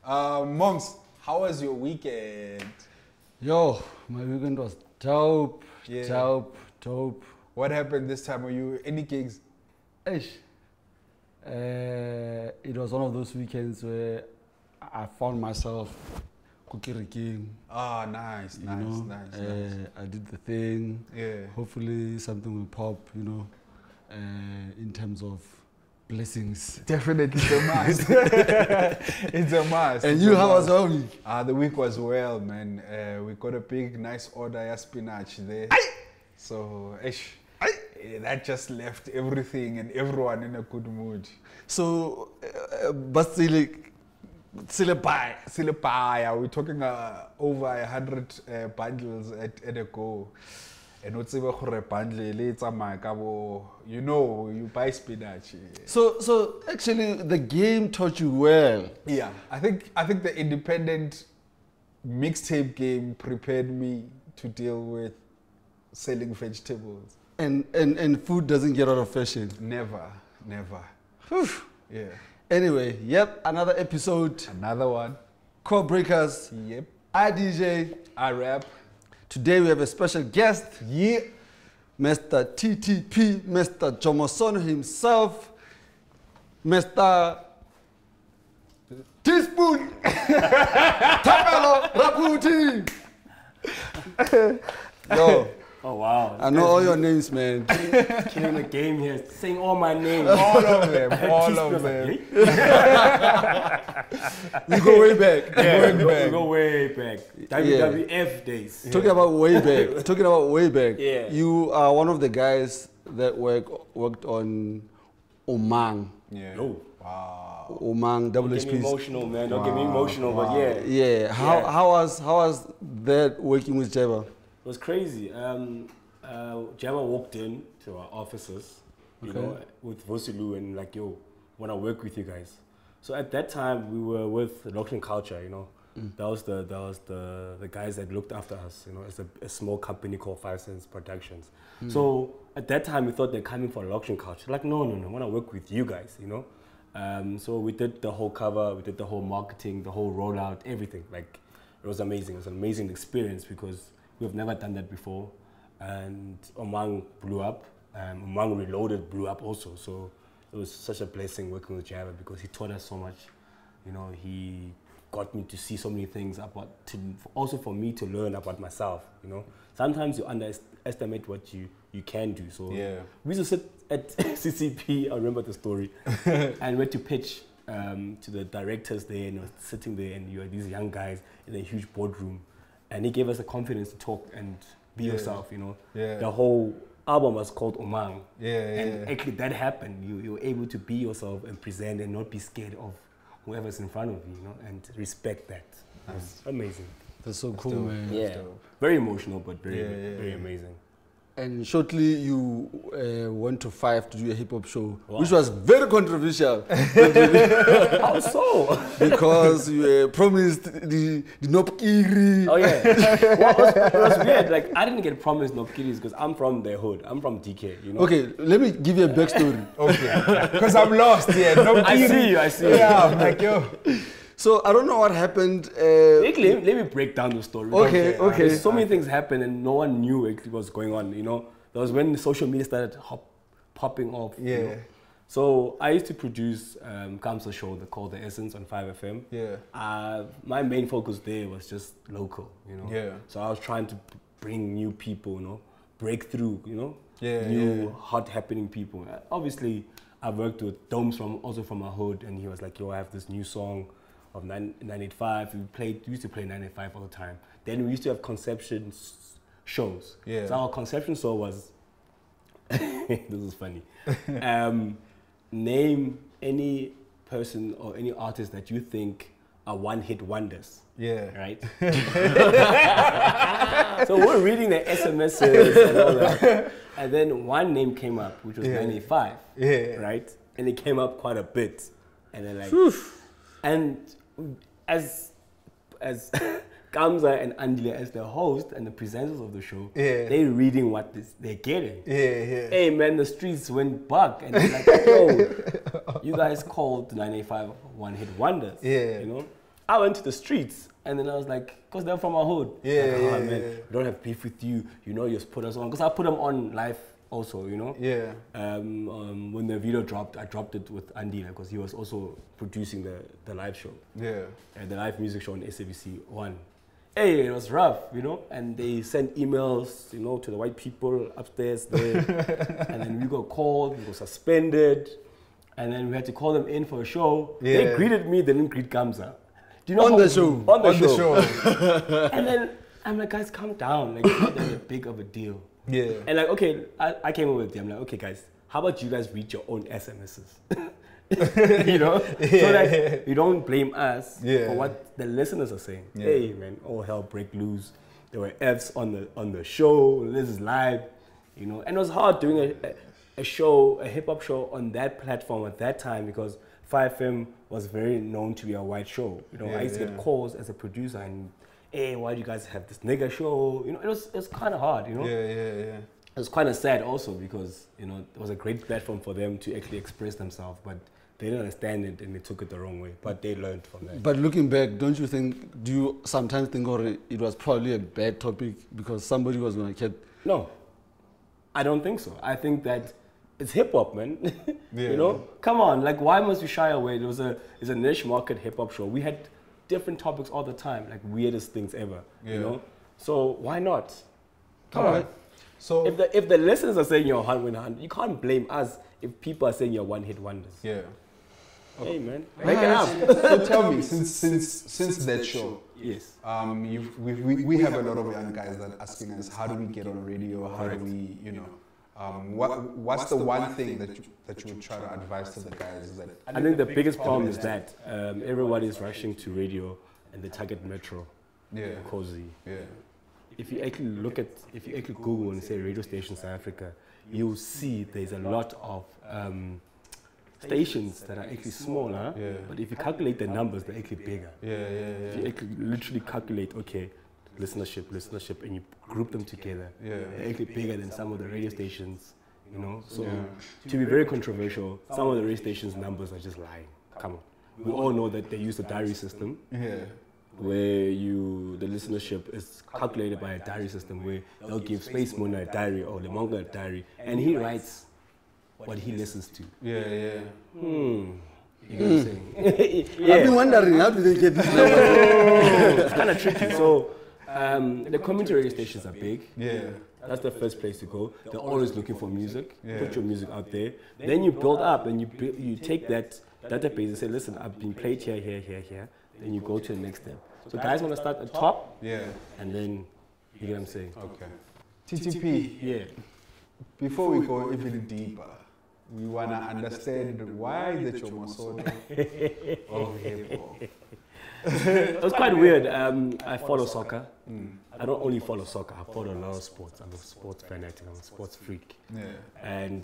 Monks, how was your weekend? Yo, my weekend was dope, dope. What happened this time? Were you any gigs? Ish. It was one of those weekends where I found myself cooking. Ah, nice. I did the thing. Yeah. Hopefully something will pop, in terms of blessings. Definitely, it's a must. It's a must. And you, how was your week? The week was well, man. We got a big, nice order of spinach there. So, that just left everything and everyone in a good mood. So, but still buy. We're talking over 100 bundles at a go. And what's even a bundle? You buy spinach. So actually, the game taught you well. Yeah, I think the independent mixtape game prepared me to deal with selling vegetables. And food doesn't get out of fashion. Never. Whew. Yeah. Anyway, yep, another episode. Another one. TheCoreBreakers. Yep. I DJ. I rap. Today we have a special guest. Yeah. Mr. TTP, Mr. Jomosono himself, Mr. Teaspoon, Tapelo Raputi. Yo. Oh wow! I know all your names, man. Killing the game here, saying all my names. All of them. All of them. We go way back. Yeah, we go way back. WWF days. Talking about way back. Yeah. You are one of the guys that worked on Omang. Yeah. Oh. Wow. Omang, double Don't HP. get me emotional, man. Don't get me emotional, but yeah. Yeah. How was that working with Jabba? It was crazy. Jabba walked in to our offices, with Vosilu and like, yo, want to work with you guys. So at that time, we were with Lockdown Culture, That was the guys that looked after us, It's a small company called 5 Cents Productions. So at that time, we thought they're coming for Lockdown Culture. Like, no, I want to work with you guys, So we did the whole cover, we did the whole marketing, the whole rollout, everything. Like, it was amazing. It was an amazing experience because we've never done that before, and Omang blew up. Omang Reloaded blew up also. So it was such a blessing working with Jabba because he taught us so much. He got me to see so many things also for me to learn about myself. Sometimes you underestimate what you can do. So we used to sit at CCP. I remember the story, and went to pitch to the directors there, and I was sitting there, and you are these young guys in a huge boardroom. And he gave us the confidence to talk and be yourself, Yeah. The whole album was called Omang. And actually that happened. You were able to be yourself and present and not be scared of whoever's in front of you, and respect that. That's amazing. That's so cool, man. Yeah. Very emotional, but very amazing. And shortly you went to 5 to do a hip-hop show, Wow. which was very controversial. How so? Because you promised the Nopkiri. Oh yeah. It was weird. Like, I didn't get promised Nopkiris because I'm from the hood. I'm from DK, Okay, let me give you a backstory. Okay. Because I'm lost here. I see you. Yeah, I'm like, yo. So I don't know what happened. Let me break down the story. Okay. So many things happened and no one knew actually what was going on. That was when social media started popping off. Yeah. So I used to produce Kamsa show called The Essence on 5FM. Yeah. My main focus there was just local. Yeah. So I was trying to bring new people. Break through. New hot happening people. Obviously, I worked with Domes also from our hood, and he was like, yo, I have this new song of 985. We used to play 985 all the time. Then we used to have conception shows. Yeah. So our conception show was, this is funny. Name any person or any artist that you think are one-hit wonders. Yeah. Right? So we're reading the SMSs and all that. And then one name came up, which was 985. Yeah. Right? And it came up quite a bit. And then like, and as Kamza and Andile as the host and the presenters of the show, they're reading what they're getting. Hey man, the streets went buck and they're like, yo, you guys called 985 one-hit wonders. You know? I went to the streets, and then I was like, because they're from our hood. Yeah, like, yeah, man, yeah. we don't have beef with you. You know, you just put us on. Because I put them on live also, you know. Yeah. When the video dropped, I dropped it with Andy because he was also producing the live show. Yeah. The live music show on SABC 1. Hey, it was rough, you know, and they sent emails, you know, to the white people upstairs there, and then we got called, we got suspended, and then we had to call them in for a show. Yeah. They greeted me, they didn't greet Gamza. Do you know On the show? On the On show. the show. And then I'm like, guys, calm down. Like, it's not that big of a deal. Yeah. And like, okay, I came over with them. Like, okay, guys, how about you guys read your own SMSs? You know, so that you don't blame us for what the listeners are saying. Yeah. Hey, man, all hell break loose. There were Fs on the show. This is live, you know, and it was hard doing a show, a hip hop show on that platform at that time because 5FM was very known to be a white show. You know, I used to get calls as a producer and, hey, why do you guys have this nigga show? You know, it was kind of hard. You know. Yeah. It was kind of sad also because, you know, it was a great platform for them to actually express themselves, but they didn't understand it and they took it the wrong way. But they learned from that. But looking back, do you sometimes think it was probably a bad topic because somebody was going to get... No, I don't think so. I think that it's hip hop, man. You know, come on, like why must we shy away? It's a niche market hip hop show. We had different topics all the time, like weirdest things ever, you know? So why not? Come on. So if the listeners are saying you're 100, you can't blame us if people are saying you're one-hit wonders. yeah. Hey man, make it up. So tell me, since that show, Yes. we have a lot of young guys that are asking us, how do we get on radio? How do we, you know, what's the one thing that you would try to advise to the guys? That I think the biggest problem is that everybody is rushing to radio and they target Metro, Kozi. Yeah. If you actually Google and say radio station South Africa, you'll see there's a lot of stations that are actually smaller, but if you calculate the numbers, they're actually bigger. If you actually literally calculate, okay, listenership, and you group them together, they're actually bigger than some of the radio stations, you know? So, to be very controversial, some of the radio stations' numbers are just lying. Come on. We all know that they use the diary system, where the listenership is calculated by a diary system where they'll give SpaceMunna a diary or Lemonka a diary, and he writes what he listens to. You know what I'm saying? I've been wondering, how do they get this number? It's kind of tricky. So the community radio stations are big. That's the first place to go. They're always looking for music. Put your music out there. Then you build up and you take that database and say, listen, I've been played here. Then you go to the next step. So guys want to start at the top. And then, you get what I'm saying? Okay. TTP. Before we go even deeper, we want to understand why the Chomosono of hip-hop. It was quite weird. I follow soccer. I don't only follow soccer, I follow a lot of sports. I'm a sports fanatic, I'm a sports freak. And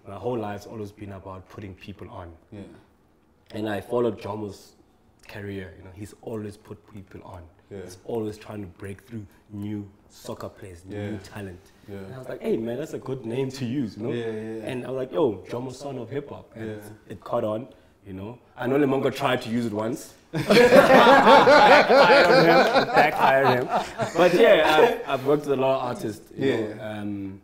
my whole life's always been about putting people on. And I followed Jomo's career, you know, he's always put people on. He's always trying to break through new soccer players, new talent. And I was like, hey man, that's a good name to use, you know? And I was like, yo, Jomo son of hip hop. And it caught on, you know. I know Lemonka tried to use it once. Backfired him. But yeah, I've worked with a lot of artists, you know,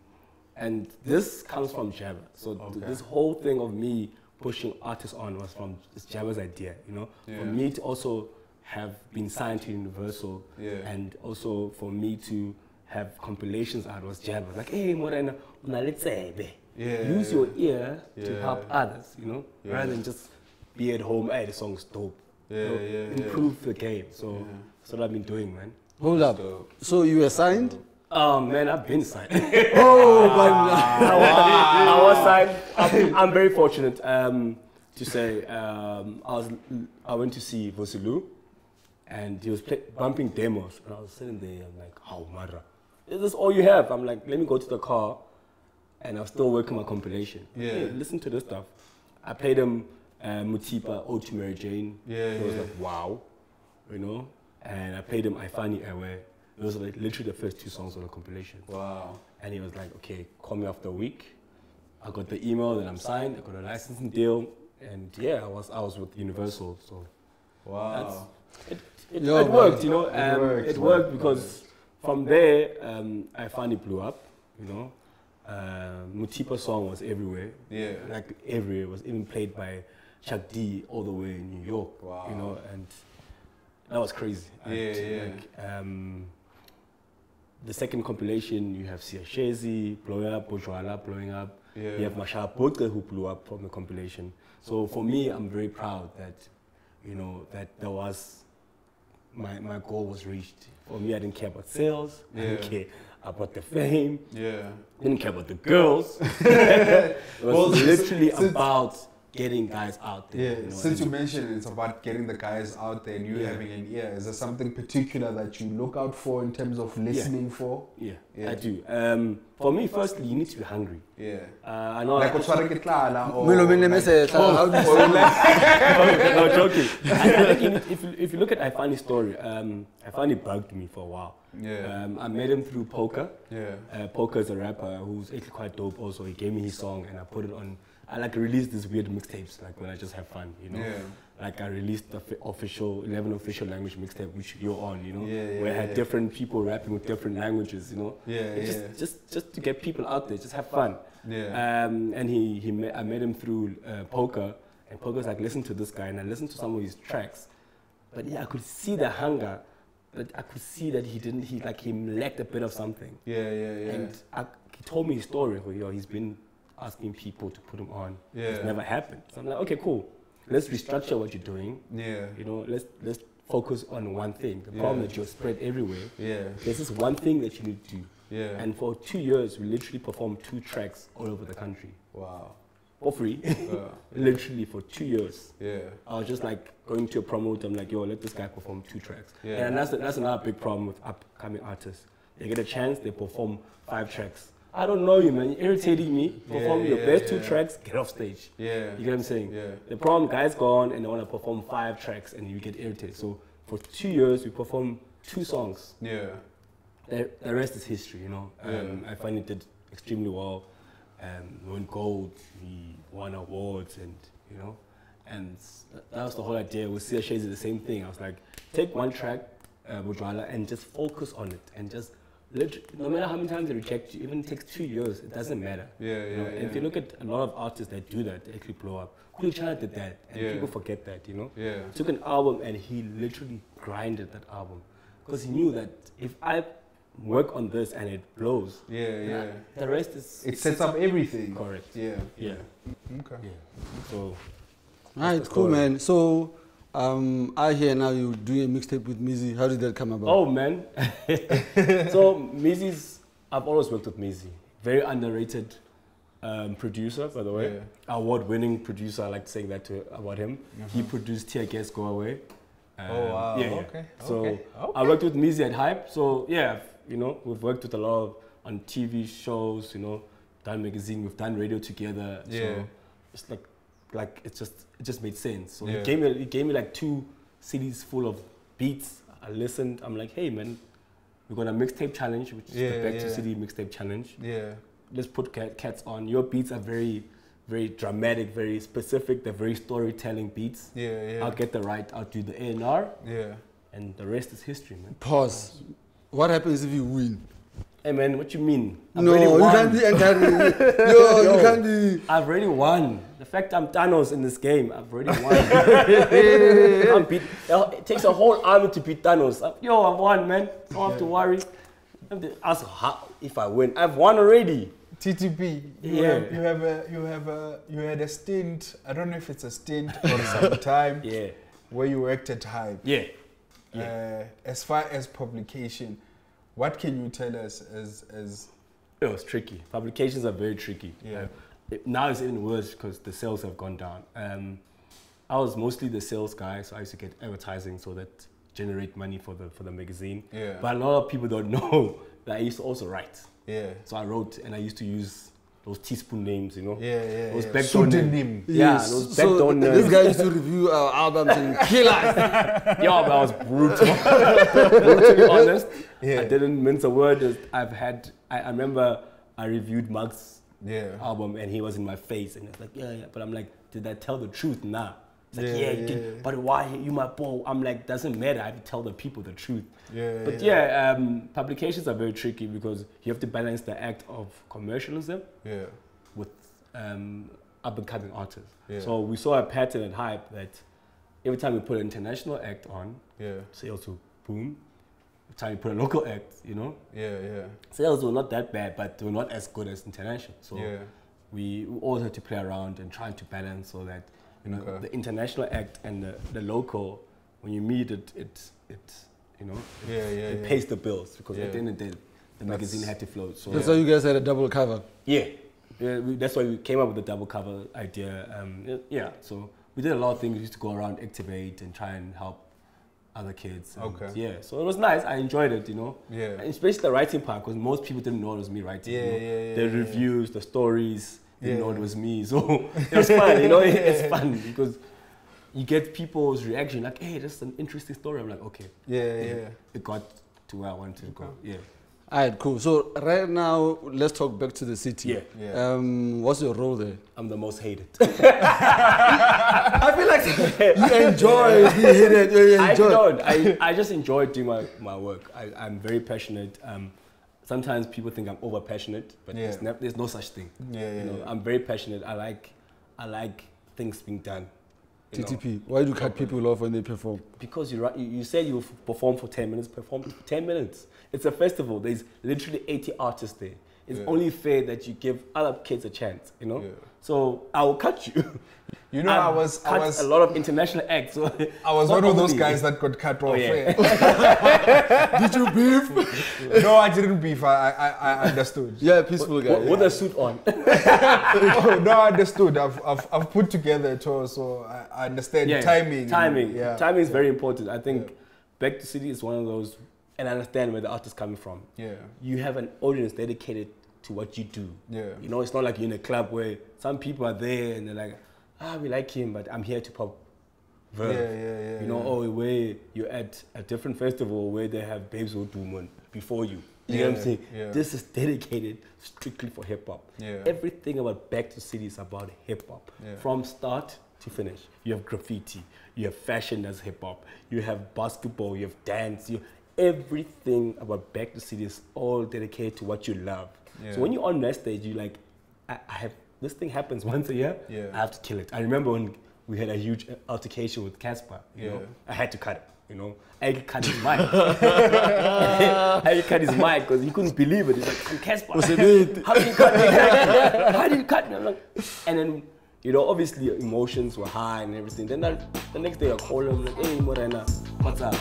and this comes from Jabba. So this whole thing of me pushing artists on was from Jabba's idea, you know. For me to also have been signed to Universal, and also for me to have compilations out was Jabba. Like, hey, Morena, let's say, use your ear to help others, you know, rather than just be at home, hey, the song's dope. Improve the game. So that's what I've been doing, man. Hold up. So you were signed? Oh man, I've been signed. Oh, I was signed. I'm very fortunate to say I went to see Vosilu, and he was bumping demos, and I was sitting there. I'm like, oh Mara, is this all you have? I'm like, let me go to the car, and I was still working my compilation. Hey, listen to this stuff. I played him Mutipa, Ode to Mary Jane. He was like, wow, you know. And I played him Ifani Ewe. Those are like literally the first 2 songs on the compilation. Wow. And he was like, okay, call me after a week. I got the email that I'm signed, I got a licensing deal, and yeah, I was with Universal, so Wow. It worked, you know. It worked because from there, I finally blew up, you know. Mutipa's song was everywhere. Yeah. Like everywhere. It was even played by Chuck D all the way in New York. Wow. You know, and that was crazy. Yeah. The second compilation, you have Siashezi blowing up, Bourgeois blowing up. Yeah. You have Masha Botka who blew up from the compilation. So for me, I'm very proud that, you know, that there was, my goal was reached. For me, I didn't care about sales. I didn't care about the fame. Yeah. Didn't care about the girls. It was literally about getting guys out there. Yeah, you know, since you mentioned it's about getting the guys out there and you having an ear, is there something particular that you look out for in terms of listening for? Yeah, I do. For me, firstly, you need to be hungry. Yeah. I know. Like no, joking. I think if you look at I Funny story, I Funny bugged me for a while. Yeah. I met him through Poker. Yeah. Poker is a rapper who's actually quite dope also. He gave me his song and I put it on. I like release these weird mixtapes like when I just have fun, you know. Yeah. Like I released the official 11 official language mixtape which you're on, you know. Yeah, where I had different people rapping with different languages, you know. Just to get people out there, just have fun. Yeah. And I met him through Poker, and Poker's like, listen to this guy, and I listened to some of his tracks, but yeah, I could see the hunger, but I could see that he lacked a bit of something. Yeah. And he told me his story. He's been asking people to put him on. Yeah. It's never happened. So I'm like, okay, cool. Let's restructure what you're doing. Yeah. You know, let's focus on one thing. The problem that you're spread everywhere. Yeah. There's this one thing that you need to do. Yeah. And for 2 years, we literally performed 2 tracks all over the country. Wow. For free. Literally for 2 years. Yeah. I was just like going to a promoter. I'm like, yo, let this guy perform 2 tracks. Yeah. And that's another big problem with upcoming artists. They get a chance, they perform 5 tracks. I don't know you, man. You're irritating me. Perform your best 2 tracks, get off stage. Yeah. You get what I'm saying? Yeah. The problem, guys go on and they want to perform 5 tracks and you get irritated. So for 2 years, we performed 2 songs. Yeah. The rest is history, you know. I find it did extremely well. We won gold, we won awards, and you know, and that was the whole idea. With Sia Shades, the same thing. I was like, take one track, Bourgeois, and just focus on it, and just no matter how many times they reject you, even if it takes 2 years, it doesn't matter. You know? And if you look at a lot of artists that do that, they actually blow up. Cool China did that, and people forget that, you know. Took an album and he literally grinded that album because he knew that if I work on this and it blows, the rest is it sets up everything. Correct. Yeah. Okay. So alright, cool, man. So I hear now you're doing a mixtape with Mizzy. How did that come about? Oh man. So Mizzy's, I've always worked with Mizzy. Very underrated producer, by the way. Award-winning producer. I like saying that about him. He produced Tear Gas Go Away. Oh wow. Okay. So I worked with Mizzy at Hype. So yeah, you know, we've worked with a lot of on TV shows. You know, done magazine. We've done radio together. So it's like it just made sense. So he gave me like 2 CDs full of beats. I listened. I'm like, hey man, we're gonna mixtape challenge, which is the Back to City mixtape challenge. Let's put cats on. Your beats are very, very dramatic, very specific. They're very storytelling beats. I'll get the right. I'll do the A&R. And the rest is history, man. Pause. What happens if you win? Hey man, what you mean? No, you can't be entering. Yo, you can't be. I've already won. The fact I'm Thanos in this game, I've already won. It takes a whole army to beat Thanos. Yo, I've won, man. Don't have to worry. I have to ask how, if I win. I've won already. TTP, you had a stint. I don't know if it's a stint or some time. Where you worked at Hype. As far as publication, what can you tell us as it was tricky. Publications are very tricky. Now it's even worse because the sales have gone down. I was mostly the sales guy, so I used to get advertising so that generate money for the magazine. But a lot of people don't know that I used to also write. So I wrote and I used to use those teaspoon names, you know. Those backdoor names. Those backdoor names. This guy used to review our albums and kill us. Yo, but I was brutal. Brutally honest. I didn't mince a word. I remember I reviewed Mark's album and he was in my face and it's like, but I'm like, did I tell the truth? Nah. It's like, you did, but why? You my bro. I'm like, doesn't matter. I have to tell the people the truth. But publications are very tricky because you have to balance the act of commercialism with up-and-coming artists. So we saw a pattern and hype that every time we put an international act on, sales will boom. Every time we put a local act, you know, sales were not that bad, but they were not as good as international. So we always had to play around and trying to balance so that you know the international act and the local, when you meet it you know it pays the bills because at the end of the day the magazine had to float. So that's why you guys had a double cover. That's why we came up with the double cover idea. So we did a lot of things. We used to go around, activate, and try and help other kids. And so it was nice. I enjoyed it, you know. And especially the writing part, because most people didn't know it was me writing. The reviews, the stories, didn't know it was me. So it was fun, you know. It's fun because you get people's reaction, like, "Hey, that's an interesting story." I'm like, "Okay." It got to where I wanted to go. All right, cool. So right now, let's talk back to the city. What's your role there? I'm the most hated. I feel like you enjoy being hated. I don't. I just enjoy doing my work. I'm very passionate. Sometimes people think I'm over passionate, but there's no such thing. You know, I'm very passionate. I like things being done. TTP. Why do you cut people off when they perform? Because you said you perform for 10 minutes, perform for 10 minutes. It's a festival. There's literally 80 artists there. It's only fair that you give other kids a chance, you know? So I will cut you. You know, I was a lot of international acts. So I was one of those guys that got cut off. Did you beef? No, I didn't beef. I understood. Yeah, peaceful guy. With a suit on. No, I understood. I've put together a tour, so I understand timing. Timing is very important. I think Back to City is one of those, and I understand where the artist is coming from. You have an audience dedicated to what you do. You know, it's not like you're in a club where some people are there and they're like, we like him, but I'm here to pop verve. You know, where you're at a different festival where they have Babes or Doomon before you. You know what I'm saying? This is dedicated strictly for hip hop. Everything about Back to City is about hip hop. From start to finish. You have graffiti, you have fashion as hip hop, you have basketball, you have dance, everything about Back to City is all dedicated to what you love. So when you're on that stage, you're like, I have, this thing happens once a year, I have to kill it. I remember when we had a huge altercation with Casper, you know, I had to cut it, you know. I had to cut his mic. I had to cut his mic because he couldn't believe it. He's like, I'm Casper. How did you cut me? How did you cut me? I'm like, and then, you know, obviously emotions were high and everything. Then the next day I called him, like, hey, Morena, what's up?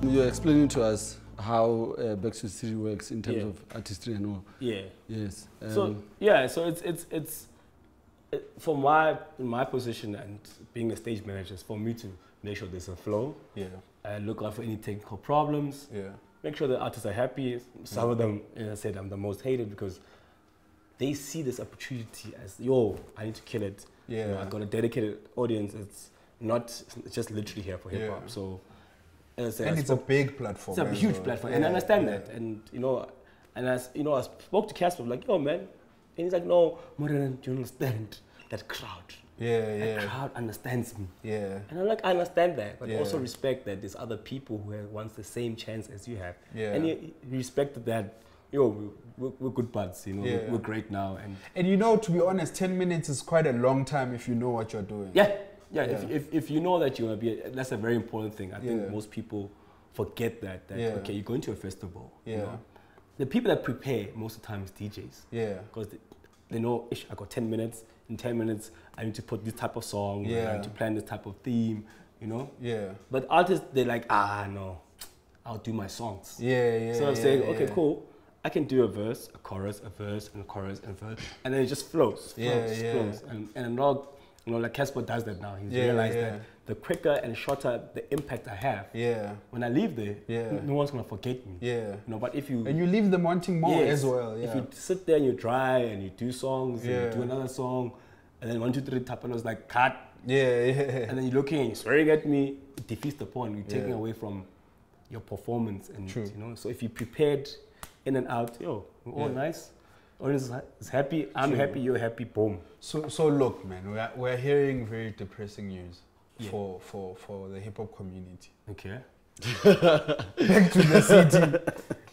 You're explaining to us how Back to the City works in terms of artistry and all. Yes. So it's for my position and being a stage manager, is for me to make sure there's a flow. Look out for any technical problems. Make sure the artists are happy. Some of them, as I said, I'm the most hated because they see this opportunity as, yo, I need to kill it. You know, I've got a dedicated audience. It's just literally here for hip hop. So. And it's a big platform. It's a huge platform, and I understand that. And you know, and as you know, I spoke to Casper, like, yo, man, and he's like, no, Morena, do you understand that crowd? That crowd understands me. And I'm like, I understand that, but also respect that there's other people who want the same chance as you have. And you respect that. Yo, we're good buds, you know. We're great now, and you know, to be honest, 10 minutes is quite a long time if you know what you're doing. If you know that you're going to be, that's a very important thing. I think most people forget that okay, you're going to a festival. You know? The people that prepare most of the time is DJs. Because they know, I got 10 minutes. In 10 minutes, I need to put this type of song. I need to plan this type of theme, you know? But artists, they're like, no, I'll do my songs. So I'm saying, okay, cool. I can do a verse, a chorus, a verse, and a chorus, and a verse. And then it just flows. And not, you know, like Casper does that now. He's realized that the quicker and shorter the impact I have, when I leave there, no one's gonna forget me. You know, but if you and you leave them wanting more as well. If you sit there and you dry and you do songs, and you do another song, and then 1, 2, 3 tapanos like cut. And then you're looking and you're swearing at me, it defeats the point. You're taking away from your performance, and you know. So if you prepared in and out, we're all nice. Audience is happy, I'm happy, you're happy, boom. So look, man, we're hearing very depressing news for the hip hop community. Okay. Back to the City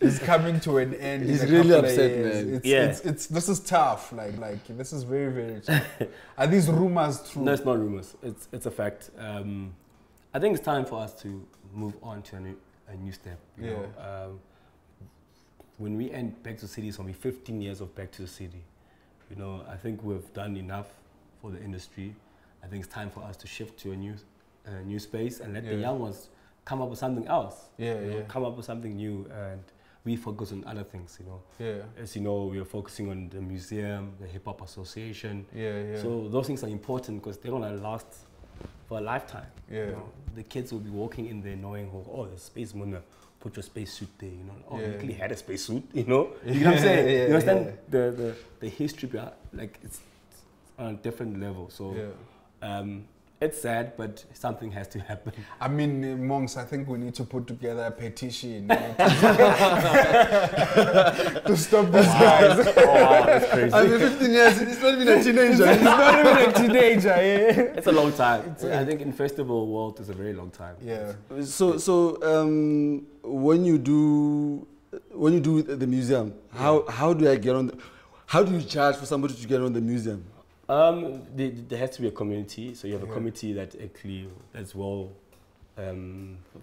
is coming to an end. He's really upset, man. It's this is tough. Like this is very, very tough. Are these rumors true? No, it's not rumors. It's a fact. I think it's time for us to move on to a new step. You know? When we end Back to the City, it's going to be 15 years of Back to the City. You know, I think we've done enough for the industry. I think it's time for us to shift to a new space and let the young ones come up with something else. Come up with something new, and we focus on other things. You know, as you know, we are focusing on the museum, the Hip Hop Association. So those things are important because they're gonna last for a lifetime. You know, the kids will be walking in there knowing, oh, there's SpaceMunna. Put your spacesuit there, you know. Oh, you really had a spacesuit, you know. You know what I'm saying? You understand the history behind, like it's on a different level. So it's sad, but something has to happen. I mean, monks, I think we need to put together a petition to stop these guys. Wow, that's crazy. I mean, 15 years, it's not even a teenager. It's not even a teenager, It's a long time. I think in festival world, it's a very long time. So when you do the museum, how do I get on? How do you charge for somebody to get on the museum? There has to be a community. So you have a committee that's well.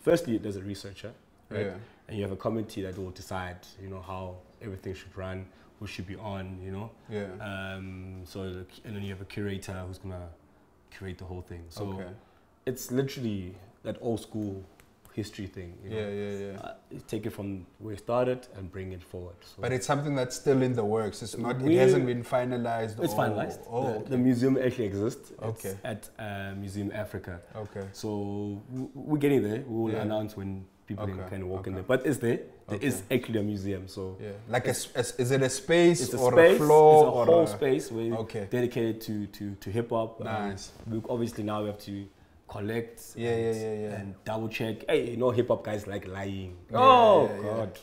Firstly, there's a researcher, right? And you have a committee that will decide, you know, how everything should run, who should be on, you know. And then you have a curator who's gonna curate the whole thing. So it's literally that old school history thing. You know? Take it from where it started and bring it forward. So but it's something that's still in the works. It's not. It hasn't been finalized. It's finalized. The museum actually exists. It's at Museum Africa. So we're getting there. We will announce when people can walk in there. But it's there. There is actually a museum. So like is it a space it's a or space, a floor? It's a whole space where dedicated to hip hop. Nice. Obviously now we have to collect and double check. Hey, you know, hip hop guys like lying. God,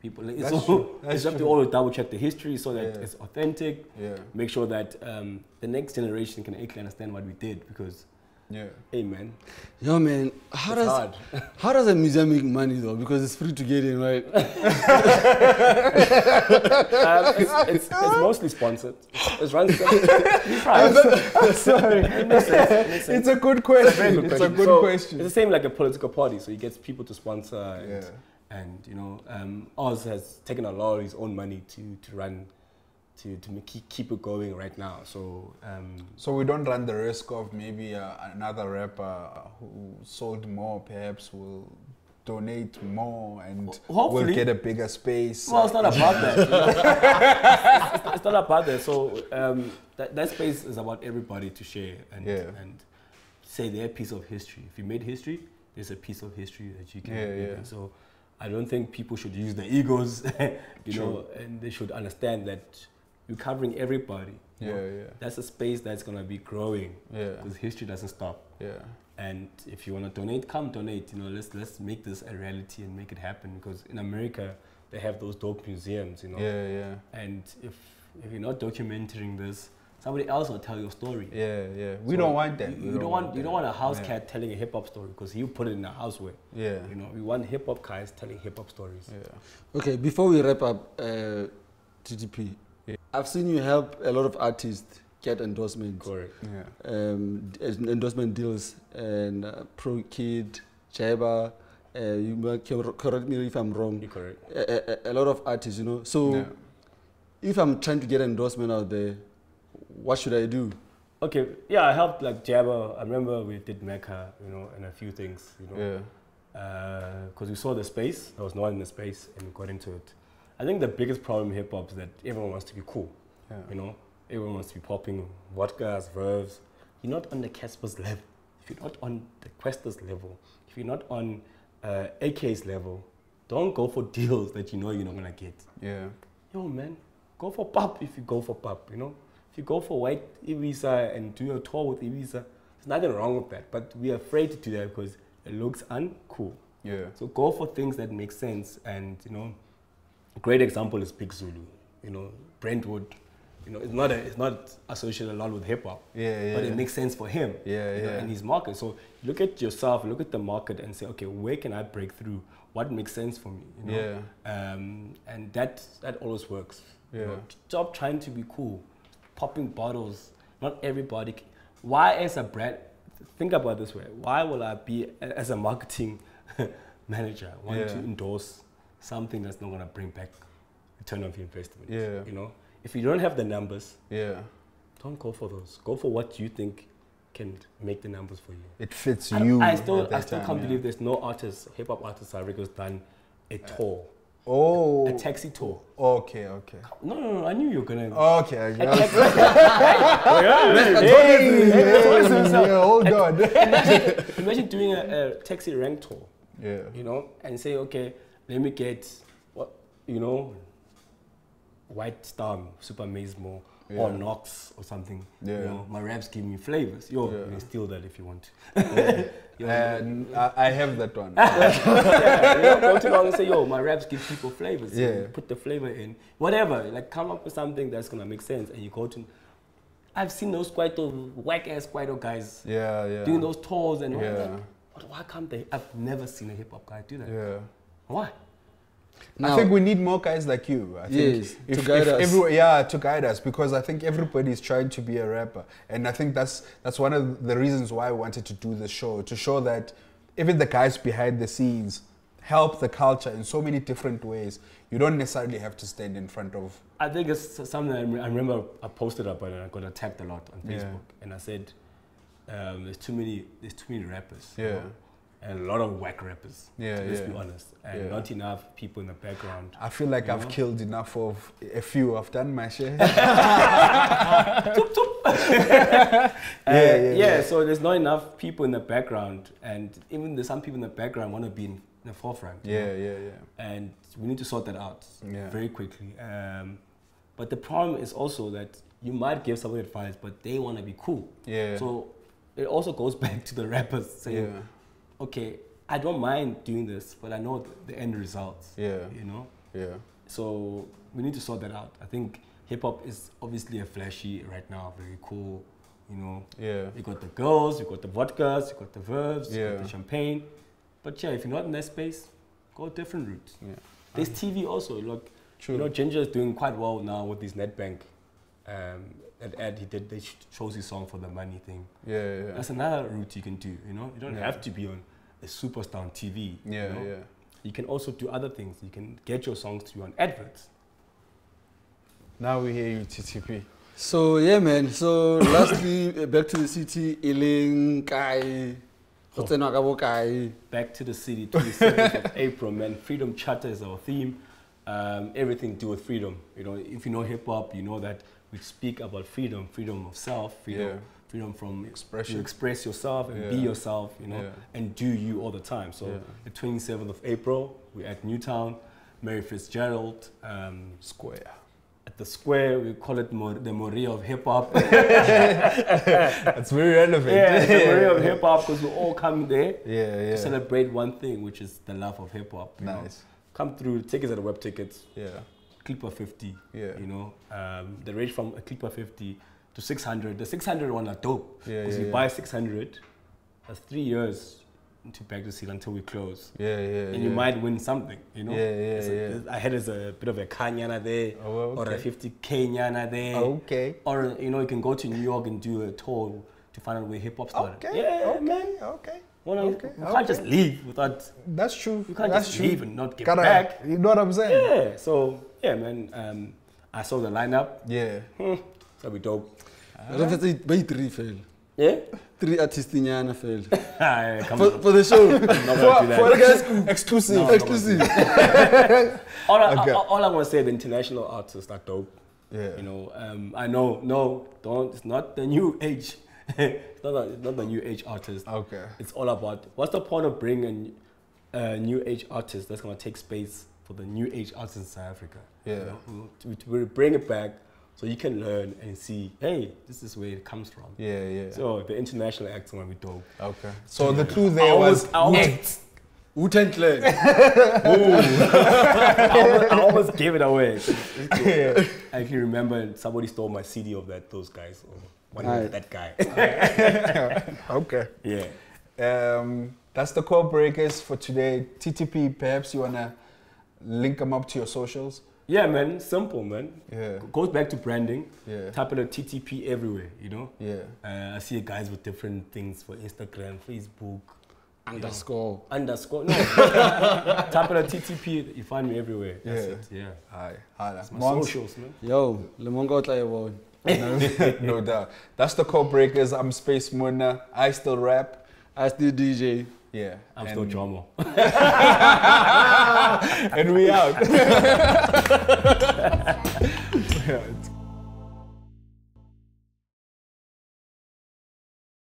people. It's have to always double check the history so that it's authentic. Make sure that the next generation can actually understand what we did because. Hey man. Yo man, how does a museum make money though? Because it's free to get in, right? It's mostly sponsored. It's run. I'm sorry. It's a good question. It's a good question. It's the same like a political party, so he gets people to sponsor. And you know, Oz has taken a lot of his own money to run. To keep it going right now, so we don't run the risk of maybe another rapper who sold more perhaps will donate more and will get a bigger space. Well, it's not about that. You know? It's not about that. So that space is about everybody to share and say their piece of history. If you made history, there's a piece of history that you can. So I don't think people should use their egos, you know, and they should understand that. You're covering everybody. That's a space that's gonna be growing. Because history doesn't stop. And if you wanna donate, come donate. You know, let's make this a reality and make it happen. Because in America, they have those dope museums. You know. And if you're not documenting this, somebody else will tell your story. We don't want that. You don't want a house cat telling a hip hop story because he'll put it in a houseware. You know, we want hip hop guys telling hip hop stories. Okay, before we wrap up, TTP. I've seen you help a lot of artists get endorsements. Correct. Endorsement deals and Pro Kid, Jaiba, you correct me if I'm wrong. You're correct. A lot of artists, you know. So if I'm trying to get an endorsement out there, what should I do? Okay, I helped like Jaiba. I remember we did Mecca, you know, and a few things, you know. Because we saw the space, there was no one in the space, and we got into it. I think the biggest problem in hip hop is that everyone wants to be cool. You know, everyone wants to be popping vodkas, verves. You're not on the Casper's level. If you're not on the Questa's level, if you're not on AK's level, don't go for deals that you know you're not gonna get. Yo man, go for pop if you go for pop. You know, if you go for white Ibiza and do a tour with Ibiza, there's nothing wrong with that. But we're afraid to do that because it looks uncool. So go for things that make sense, and you know. A great example is Big Zulu. you know, Brentwood, you know, it's not associated a lot with hip hop. But it makes sense for him. You know, and his market. So look at yourself, look at the market, and say, okay, where can I break through? What makes sense for me? You know? And that always works. You know? Stop trying to be cool, popping bottles. Not everybody. Why as a brand? Think about it this way. Why will I be as a marketing manager want to endorse something that's not going to bring back return of investment? You know, if you don't have the numbers, don't go for those. Go for what you think can make the numbers for you. It fits you. I still can't believe there's no artist, hip hop artist, South Africa's done a tour. A taxi tour. Okay. No, I knew you were gonna. Okay. Hold on. Imagine doing a taxi rank tour. You know, and say, okay, let me get what, you know, White Star, Super Mazemo, or Knox or something. You know, my raps give me flavors. You can steal that if you want to. And I have that one. You know, go to and say, yo, my raps give people flavors. So put the flavor in. Whatever, like come up with something that's gonna make sense. And you go to, I've seen those whack-ass Kwaito guys doing those tours and all that. Why can't they? I've never seen a hip-hop guy do that. Why? Now, I think we need more guys like you. I think to guide us. To guide us, because I think everybody is trying to be a rapper, and I think that's one of the reasons why I wanted to do the show, to show that even the guys behind the scenes help the culture in so many different ways. You don't necessarily have to stand in front of. I think it's something I remember I posted up and I got attacked a lot on Facebook, and I said there's too many rappers. You know? And a lot of whack rappers, let's be honest, and not enough people in the background. I feel like I've killed enough of a few. I've done my share. So there's not enough people in the background, and even there's some people in the background want to be in the forefront. And we need to sort that out very quickly. But the problem is also that you might give somebody advice, but they want to be cool. So it also goes back to the rappers saying, okay, I don't mind doing this, but I know the end results. You know? So we need to sort that out. I think hip hop is obviously a flashy right now, very cool. You know? You got the girls, you got the vodkas, you got the verbs, you got the champagne. But if you're not in that space, go a different route. There's TV also. Look, you know, Ginger is doing quite well now with his Netbank. That ad he did, they chose his song for the money thing. That's another route you can do. You know, you don't have to be on a superstar on TV. You know? You can also do other things. You can get your songs to you on adverts. Now we hear you, TTP. So man. So lastly, back to the city. Back to the city, 27th of April, man. Freedom Charter is our theme. Everything to do with freedom. You know, if you know hip hop, you know that we speak about freedom of self, freedom from expression, to express yourself and be yourself, you know, and do you all the time. So the 27th of April, we're at Newtown, Mary Fitzgerald Square. At the square, we call it the Moria of hip hop. That's very relevant. It's the Moria of hip hop because we all come there to celebrate one thing, which is the love of hip hop. Nice. Know? Come through, tickets at the web tickets. Clipper 50. You know, they range from a Clipper 50 to 600. The 600 one are dope because you buy 600. That's 3 years to back the seat until we close. And you might win something. You know. I had as a bit of a Kanyana there, or a 50K nyana there. Or you know, you can go to New York and do a tour to find out where hip hop started. Man. You can't just leave without. That's true. You can't just leave and not get back. You know what I'm saying? So man. I saw the lineup. That'll be dope. Three artists in Yana failed. For the show. For the guys, exclusive. All I want to say, the international artists are dope. You know, I know, it's not the new age. It's not the new age artist. It's all about, what's the point of bringing a new age artist that's going to take space for the new age artists in South Africa? You know, to bring it back so you can learn and see, hey, this is where it comes from. So the international acts are going to be dope. So the clue there was Wu-Tang Clan. I almost gave it away. I can remember somebody stole my CD of those guys. That guy. Okay. Yeah. That's the TheCoreBreakers for today. TTP, perhaps you wanna link them up to your socials? Yeah, man. Simple, man. Yeah. Goes back to branding. Yeah. Type in a TTP everywhere, you know? Yeah. I see guys with different things for Instagram, Facebook. Underscore. No. Type in a TTP, you find me everywhere. That's it. Yeah. That's my socials, man. Yo, Lemonka. No doubt. That's the TheCoreBreakers. I'm SpaceMunna. I still rap. I still DJ. Yeah. I'm still drama. And we out.